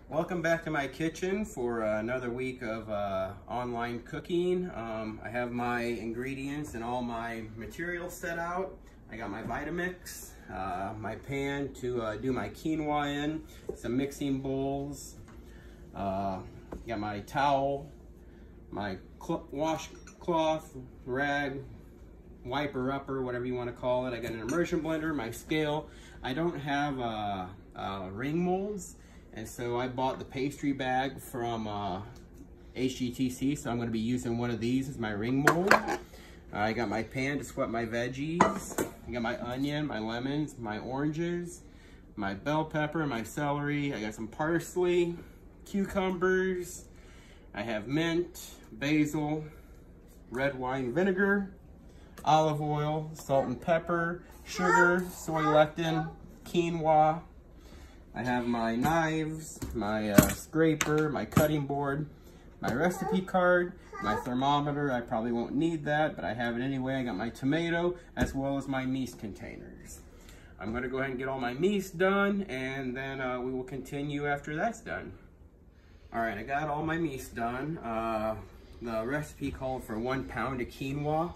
Welcome back to my kitchen for another week of online cooking. I have my ingredients and all my materials set out. I got my Vitamix, my pan to do my quinoa in, some mixing bowls, got my towel, my washcloth, rag, wiper upper, whatever you want to call it. I got an immersion blender, my scale. I don't have ring molds, and so I bought the pastry bag from HGTC, so I'm going to be using one of these as my ring mold. I got my pan to sweat my veggies. I got my onion, my lemons, my oranges, my bell pepper, my celery. I got some parsley, cucumbers. I have mint, basil, red wine vinegar, olive oil, salt and pepper, sugar, soy lecithin, quinoa. I have my knives, my scraper, my cutting board, my recipe card, my thermometer. I probably won't need that, but I have it anyway. I got my tomato as well as my meat containers. I'm going to go ahead and get all my meat done, and then we will continue after that's done. All right, I got all my meat done. The recipe called for 1 pound of quinoa.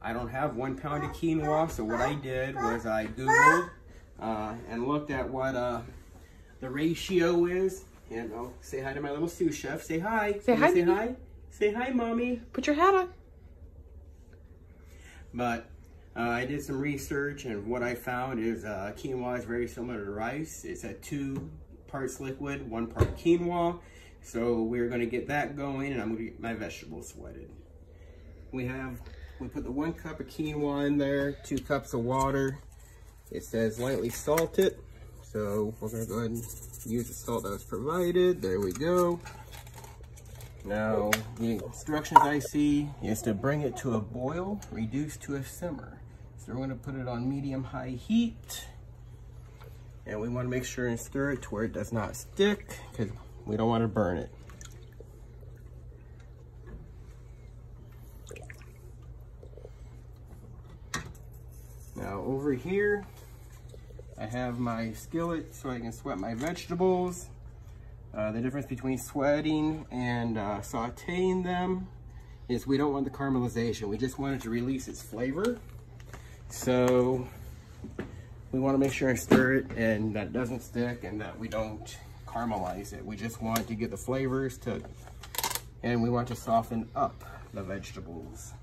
I don't have 1 pound of quinoa, so what I did was I Googled and looked at what the ratio is. And I'll say hi to my little sous chef. Say hi. Say hi. Say hi. Say hi, Mommy. Put your hat on. But I did some research, and what I found is quinoa is very similar to rice. It's at 2 parts liquid, 1 part quinoa. So we're going to get that going, and I'm going to get my vegetables sweated. We put the 1 cup of quinoa in there, 2 cups of water. It says lightly salted, so we're going to go ahead and use the salt that was provided. There we go. Now, the instructions I see is to bring it to a boil, reduce to a simmer. So we're going to put it on medium-high heat, and we want to make sure and stir it to where it does not stick, because we don't want to burn it. Now over here, I have my skillet so I can sweat my vegetables. The difference between sweating and sauteing them is we don't want the caramelization. We just want it to release its flavor. So we want to make sure and stir it and that it doesn't stick and that we don't caramelize it. We just want to get the flavors and we want to soften up the vegetables.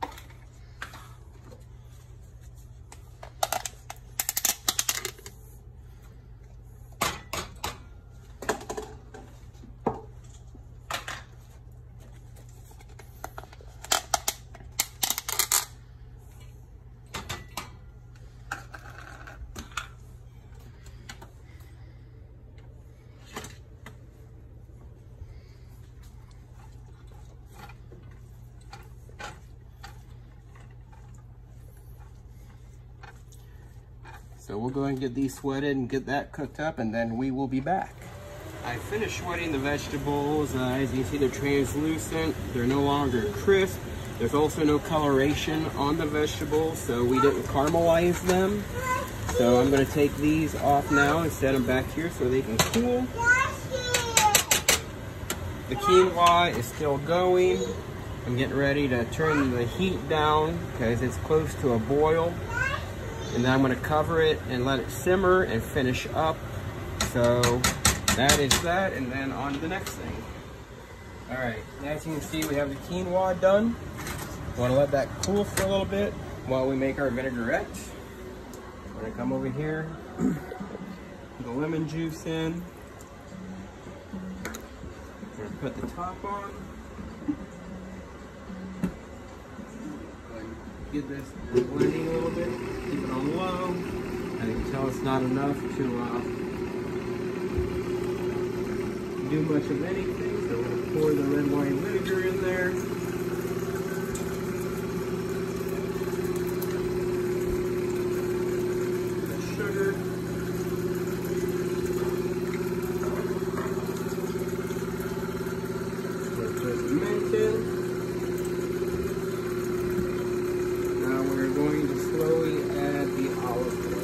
So we'll go and get these sweated and get that cooked up, and then we will be back. I finished sweating the vegetables. As you can see, they're translucent. They're no longer crisp. There's also no coloration on the vegetables, so we didn't caramelize them. So I'm going to take these off now and set them back here so they can cool. The quinoa is still going. I'm getting ready to turn the heat down because it's close to a boil. And then I'm going to cover it and let it simmer and finish up. So that is that, and then on to the next thing. All right, as you can see, we have the quinoa done. Want to let that cool for a little bit while we make our vinaigrette. I'm going to come over here, put the lemon juice in. I'm going to put the top on. Get this blending a little bit, keep it on low. As you can tell, it's not enough to do much of anything, so we're going to pour the red wine vinegar in there. The sugar. We'll put the mint in. Going to slowly add the olive oil.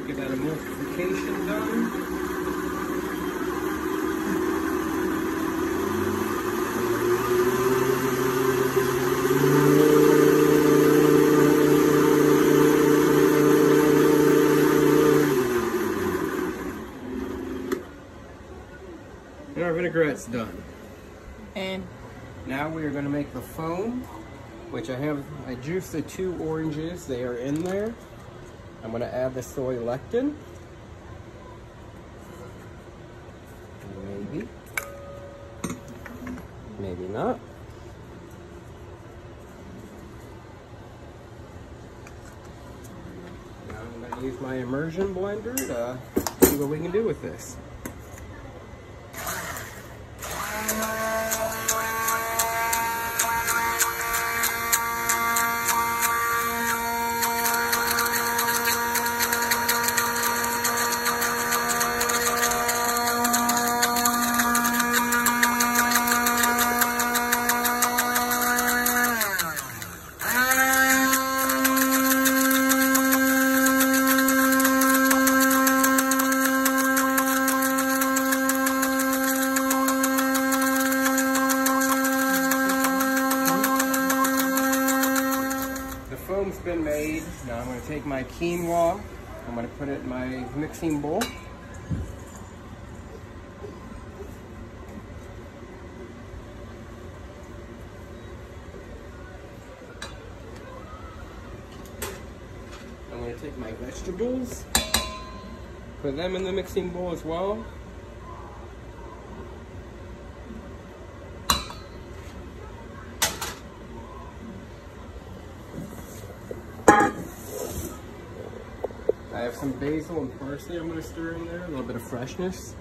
Get that emulsification done. And our vinaigrette's done. And now we are going to make the foam, which I juiced the 2 oranges. They are in there. I'm going to add the soy lectin. Maybe. Maybe not. Now I'm going to use my immersion blender to see what we can do with this. Foam's been made. Now I'm going to take my quinoa. I'm going to put it in my mixing bowl. I'm going to take my vegetables, put them in the mixing bowl as well. I have some basil and parsley I'm going to stir in there, a little bit of freshness.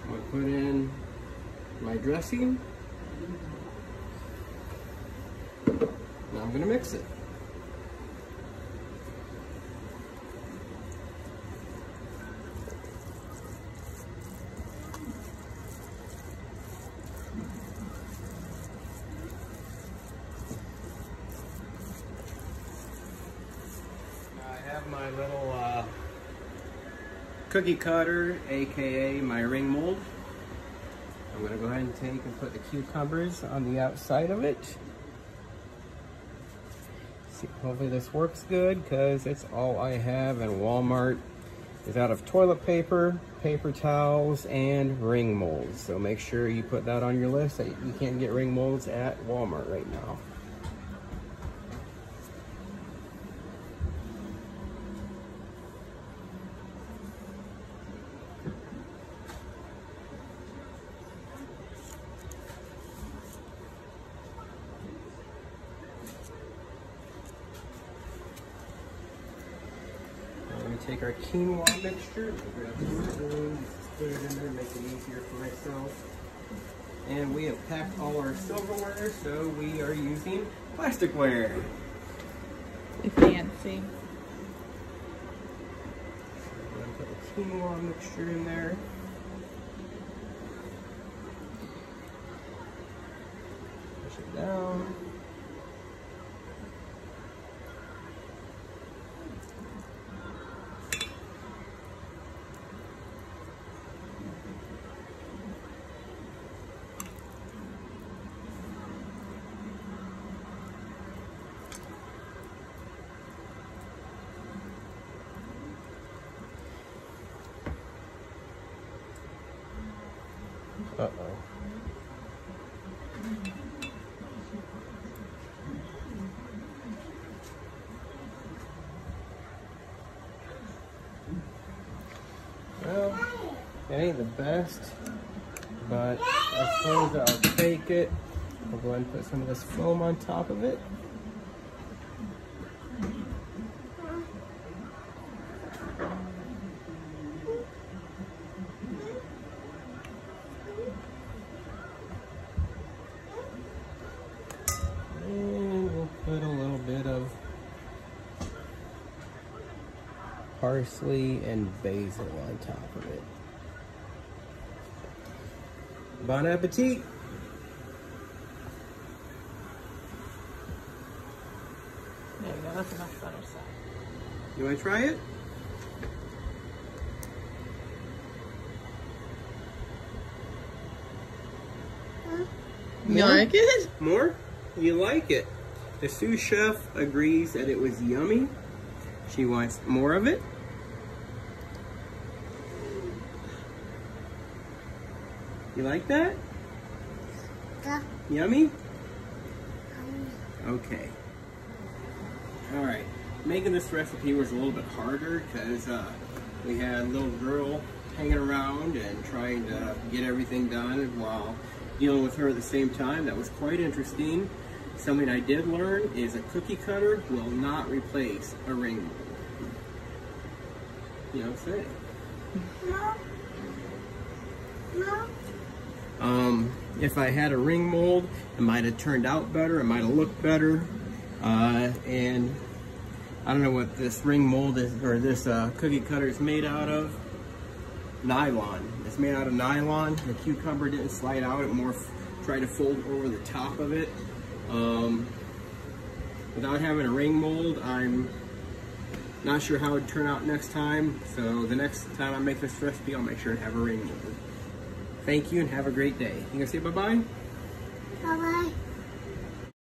I'm going to put in my dressing. Now I'm going to mix it. My little cookie cutter, aka my ring mold. I'm going to go ahead and take and put the cucumbers on the outside of it. See, hopefully this works good, because it's all I have in Walmart is out of toilet paper, paper towels, and ring molds. So make sure you put that on your list that you can't get ring molds at Walmart right now. Take our quinoa mixture, grab some spoons, put it in there, make it easier for myself. And we have packed all our silverware, so we are using plasticware. Fancy. I'm going to put the quinoa mixture in there. Push it down. Uh-oh. Well, it ain't the best, but I suppose I'll take it. I'll go ahead and put some of this foam on top of it. Put a little bit of parsley and basil on top of it. Bon appetit! There you go. That's a much better set. You want to try it? You like it? More? You like it. The sous chef agrees that it was yummy. She wants more of it. You like that? Yeah. Yummy? Okay. Alright. Making this recipe was a little bit harder because we had a little girl hanging around and trying to get everything done while dealing with her at the same time. That was quite interesting. Something I did learn is a cookie cutter will not replace a ring mold. You know what I'm saying? No. If I had a ring mold, it might have turned out better, it might have looked better. And I don't know what this ring mold is, or this cookie cutter is made out of. Nylon. It's made out of nylon. The cucumber didn't slide out, it more tried to fold over the top of it. Without having a ring mold, I'm not sure how it would turn out next time. So the next time I make this recipe, I'll make sure to have a ring mold. Thank you and have a great day. You gonna say bye-bye?